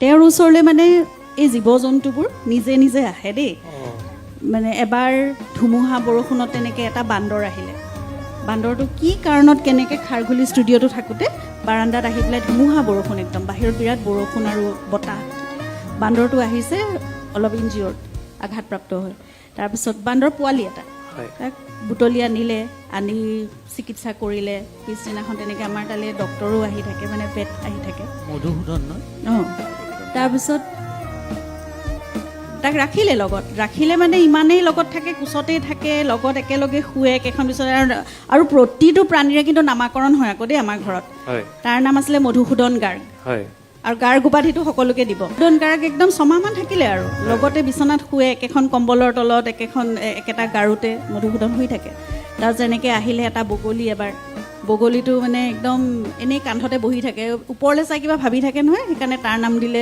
তেওঁৰ ওচৰলৈ মানে এই জীৱ জন্তুবোৰ নিজে নিজে আহে দেই মানে এবাৰ ধুমুহা বৰষুণত তেনেকৈ এটা বান্দৰ আহিলে বান্দৰটো কি কাৰণত কেনেকৈ খাৰঘুলি ষ্টুডিঅ'টো থাকোঁতে বাৰাণ্ডাত আহি পেলাই ধুমুহা বৰষুণ একদম বাহিৰত বিৰাট বৰষুণ আৰু বতাহ বান্দৰটো আহিছে অলপ ইনজিঅ'ৰ্ড আঘাতপ্ৰাপ্ত হৈ তাৰপিছত বান্দৰ পোৱালি এটা তাক বুটলি আনিলে আনি চিকিৎসা কৰিলে পিছদিনাখন তেনেকৈ আমাৰ তালৈ ডক্টৰো আহি থাকে মানে পেট আহি থাকে মধুসূদন ন অঁ তাৰপিছত তাক ৰাখিলে মানে ইমানেই লগত থাকে কোচতেই থাকে লগত একেলগে শুৱে কেইখন পিছত আৰু প্ৰতিটো প্ৰাণীৰে কিন্তু নামাকৰণ হয় আকৌ দেই আমাৰ ঘৰত তাৰ নাম আছিলে মধুসূদন গাৰ্গ আৰু গাৰ্গ উপাধিটো সকলোকে দিব মধুসূদন গাৰ্গ একদম ছমাহমান থাকিলে আৰু লগতে বিচনাত শুৱে একেখন কম্বলৰ তলত একেটা গাৰুতে মধুসূদন শুই থাকে তাৰ যেনেকৈ আহিলে এটা বগলী এবাৰ বগলীটো মানে একদম এনেই কান্ধতে বহি থাকে ওপৰলৈ চাই কিবা ভাবি থাকে নহয় সেইকাৰণে তাৰ নাম দিলে